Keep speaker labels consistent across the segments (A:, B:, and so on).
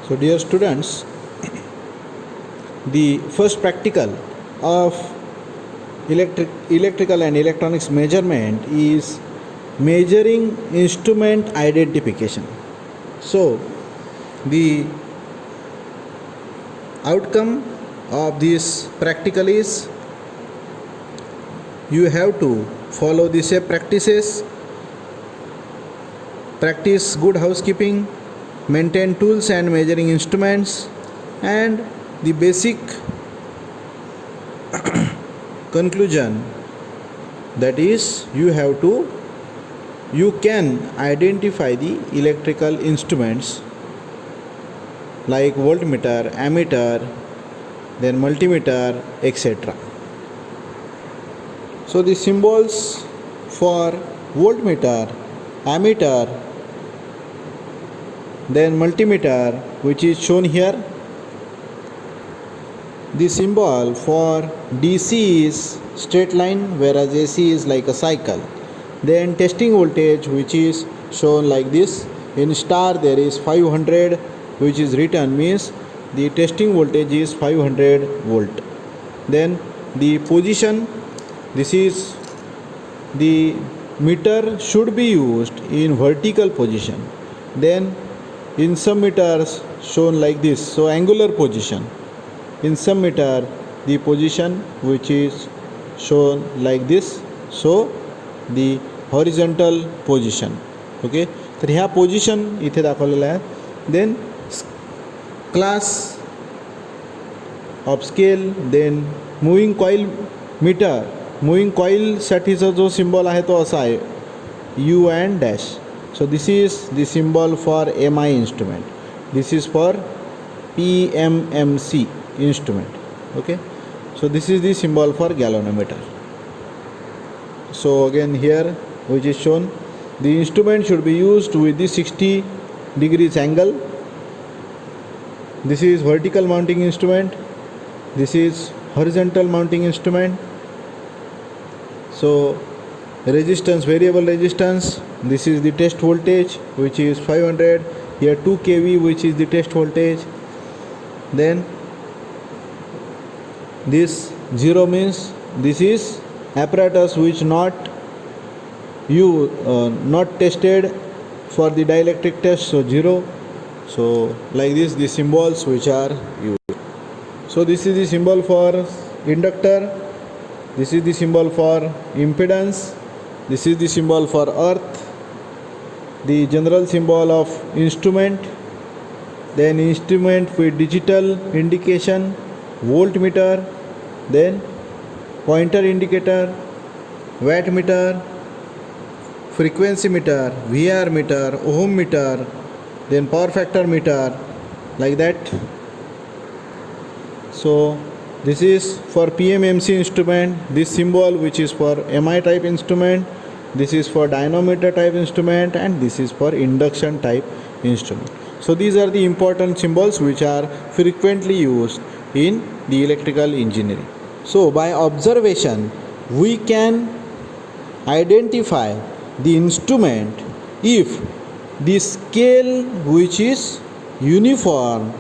A: So dear students, the first practical of electrical and electronics measurement is measuring instrument identification. So the outcome of this practical is you have to follow the safe practices, practice good housekeeping, maintain tools and measuring instruments, and the basic conclusion, that is you can identify the electrical instruments like voltmeter, ammeter, then multimeter, etc. So the symbols for voltmeter, ammeter, then multimeter, which is shown here. The symbol for DC is straight line, whereas AC is like a cycle. Then testing voltage, which is shown like this. In star there is 500, which is written, means the testing voltage is 500 volt. Then the position, this is the meter should be used in vertical position. Then in some meters shown like this, so angular position. In some meter the position which is shown like this, so the horizontal position. Okay, तर ह्या position इथे दाखवलेल्या आहेत. Then class of scale, then moving coil meter. Moving कॉईलसाठीचा जो symbol आहे तो असा आहे, U and dash. So this is the symbol for MI instrument. This is for PMMC instrument. Okay. So this is the symbol for galvanometer. So again here which is shown, the instrument should be used with the 60 degrees angle. This is vertical mounting instrument. This is horizontal mounting instrument. So resistance, variable resistance. This is the test voltage, which is 500. Here 2 kV, which is the test voltage. Then this 0 means this is apparatus which not tested for the dielectric test, so 0. So like this the symbols which are used. So this is the symbol for inductor. This is the symbol for impedance. This is the symbol for earth. The general symbol of instrument, then instrument with digital indication, voltmeter, then pointer indicator, wattmeter, frequency meter, VR meter, ohm meter, then power factor meter, like that. So this is for PMMC instrument. This symbol which is for MI type instrument. This is for dynamometer type instrument, and this is for induction type instrument. So these are the important symbols which are frequently used in the electrical engineering. So by observation we can identify the instrument if the scale which is uniform,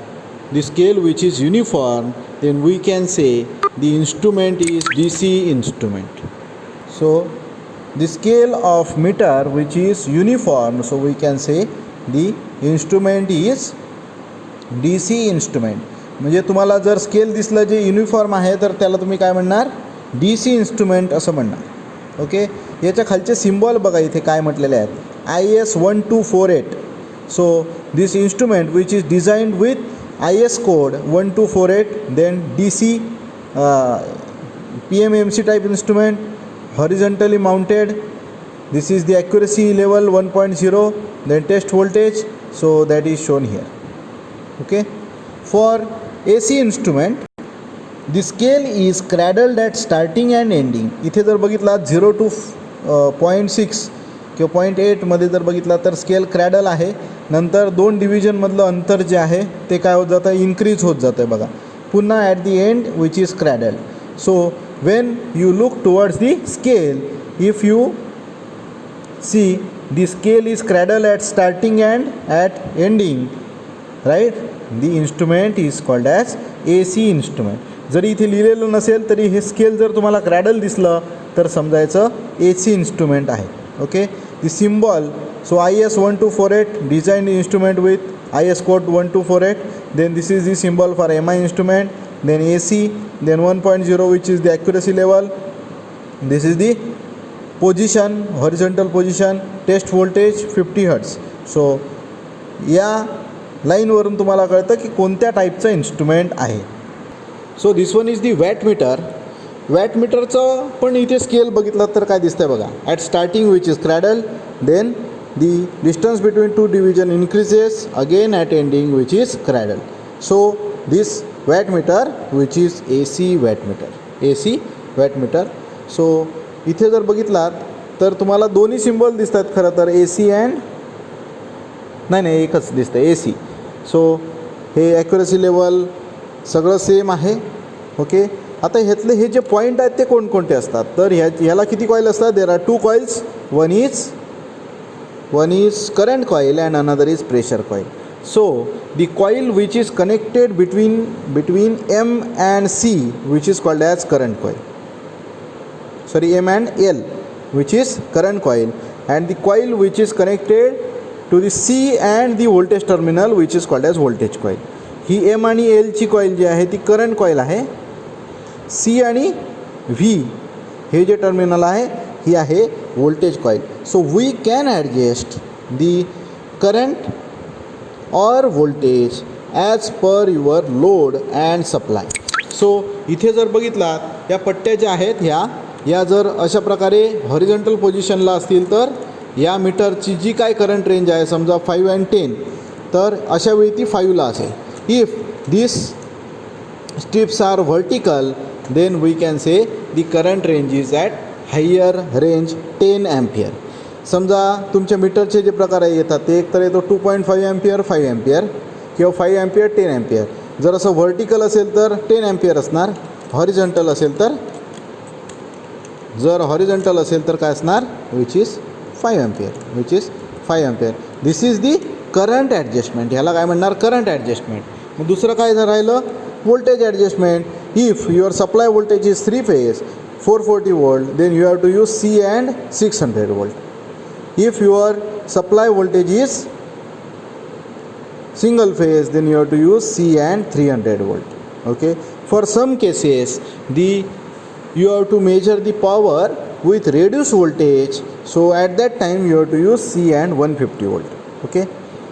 A: then we can say the instrument is DC instrument. So the scale of meter which is uniform, so we can say the instrument is DC instrument. म्हणजे तुम्हाला जर scale दिसलं जे uniform आहे तर त्याला तुम्ही काय म्हणणार, DC इन्स्ट्रुमेंट असं म्हणणार. ओके, याच्या खालचे सिम्बॉल बघा इथे काय म्हटलेले आहेत, IS 1248. So this instrument which is designed with IS code 1248, then DC PMMC type instrument, horizontally mounted. This is the accuracy level 1.0, then test voltage, so that is shown here. Okay, for AC instrument the scale is cradled at starting and ending. इथे जर बघितला 0 to 0.6 किंवा 0.8 मध्ये जर बघितला तर scale cradle आहे. नंतर 2 डिव्हिजनमधलं अंतर जे आहे ते काय होत जातं, इन्क्रीज होत जातं आहे बघा. पुन्हा at the and which is cradle. So when you look towards the scale, if you see the scale is cradle at starting and at ending, right. The instrument is called as AC instrument. जरी इथे लिहिलेलं नसेल तरी हे scale जर तुम्हाला cradle दिसलं तर समजायचं AC इन्स्ट्रुमेंट आहे. Okay. The symbol, so IS 1248 design instrument with IS code 1248. Then this is the symbol for MI instrument. Then AC. Then 1.0 which is the accuracy level. This is the position, horizontal position. Test voltage 50 Hz. So या लाईनवरून तुम्हाला कळतं की कोणत्या टाईपचं instrument आहे. So this one is the wattmeter. वॅटमीटरचं पण इथे स्केल बघितलं तर काय दिसतंय बघा. At starting which is cradle, then the distance between two division increases again at ending which is cradle. So this wattmeter which is AC wattmeter. So इथे जर बघितलात तर तुम्हाला दोन्ही सिम्बॉल दिसतात खरं तर, AC अँड नाही एकच दिसतं AC. सो हे ॲक्युरसी लेवल सगळं सेम आहे. ओके. आता ह्यातले हे जे पॉईंट आहेत ते कोणकोणते असतात तर ह्याला किती कॉईल असतात? There are 2 coils. One is current coil and another is pressure coil. So the coil which is connected between M and C which is called as current coil. Sorry, M and L which is current coil, and the coil which is connected to the C and the voltage terminal which is called as voltage coil. He M आणि L ची coil जी आहे ती current coil आहे. C आणि V हे जे terminal आहे ही आहे voltage coil. So we can adjust the current or voltage as per your load and supply. So इथे जर बघितलात या पट्ट्या ज्या आहेत या जर अशा प्रकारे हॉरिझॉन्टल पोझिशनला असतील तर या मीटरची जी काय करंट रेंज आहे समजा 5 and 10 तर अशा वेळी ती 5ला असेल. If this strips are vertical then we can say the current range is at higher range 10 ampere. समजा तुमच्या मीटरचे जे प्रकार येतात ते एक तर येतो 2.5 अँपियर 5 अँपियर किंवा 5 अँपियर 10 अँपियर. जर असं व्हर्टिकल असेल तर 10 अँपियर असणार. हॉरिझॉन्टल असेल तर काय असणार? Which is 5 ampere. This is the current adjustment. ह्याला काय म्हणणार? Current adjustment. मग दुसरं काय राहिलं? Voltage adjustment. If your supply voltage is 3 phase 440 volt, then you have to use C and 600 volt. If your supply voltage is single phase, then you have to use C and 300 volt. Okay. For some cases, you have to measure the power with reduced voltage. So at that time, you have to use C and 150 volt. Okay.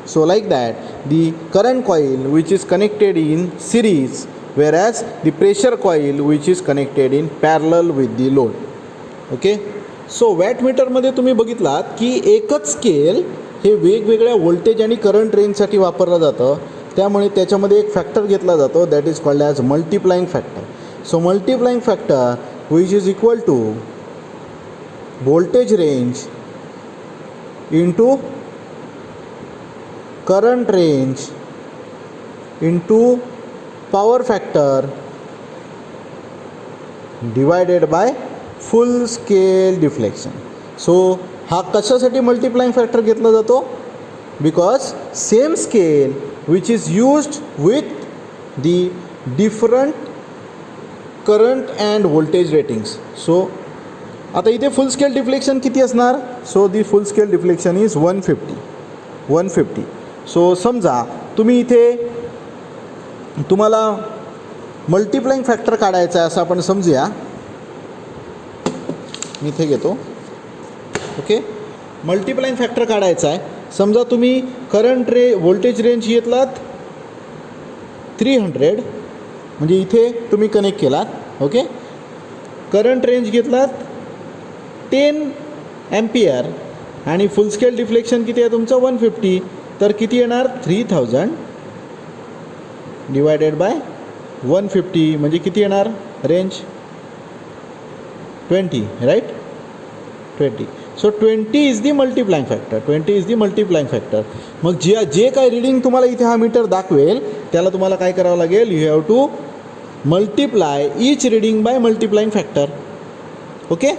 A: So like that, the current coil which is connected in series, whereas the pressure coil which is connected in parallel with the load. Okay. So वॅटमीटरमध्ये तुम्ही बघितलात की एकच scale हे वेगवेगळ्या voltage आणि current रेंजसाठी वापरलं जातं. त्यामुळे त्याच्यामध्ये एक फॅक्टर घेतला जातो that is called as multiplying factor. So multiplying factor which is equal to voltage range into current range into power factor divided by full scale deflection. So हा कशासाठी मल्टिप्लाइंग फॅक्टर घेतला जातो? Because same scale which is used with the different current and voltage ratings. So आता इथे full scale deflection किती असणार? So the full scale deflection is 150. So समजा तुम्ही इथे तुम्हाला मल्टिप्लाइंग फॅक्टर काढायचा आहे असं आपण समजूया. मी इथे घेतो. ओके. मल्टिप्लाइंग फॅक्टर काढायचा आहे. समजा तुम्ही व्होल्टेज रेंज घेतलात 300 म्हणजे इथे तुम्ही कनेक्ट केलात. ओके. करंट रेंज घेतलात 10 अँपियर आणि फुल स्केल डिफ्लेक्शन किती आहे तुमचं 150. तर किती येणार? 3000 डिवायडेड बाय 150 म्हणजे किती येणार? Range 20, right? 20. So 20 is the multiplying factor. मग जे काय रिडिंग तुम्हाला इथे हा मीटर दाखवेल त्याला तुम्हाला काय करावं लागेल? You have to multiply each reading by multiplying factor. Okay.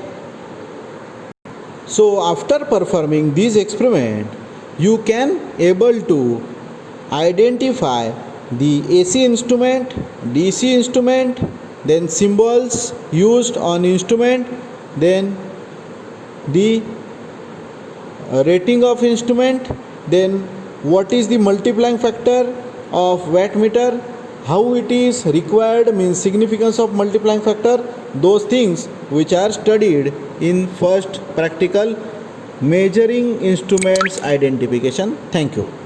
A: So after performing this experiment you can able to Identify the AC instrument, DC instrument, then symbols used on instrument, then the rating of instrument, then what is the multiplying factor of wattmeter, how it is required, means significance of multiplying factor, those things which are studied in first practical measuring instruments identification. Thank you.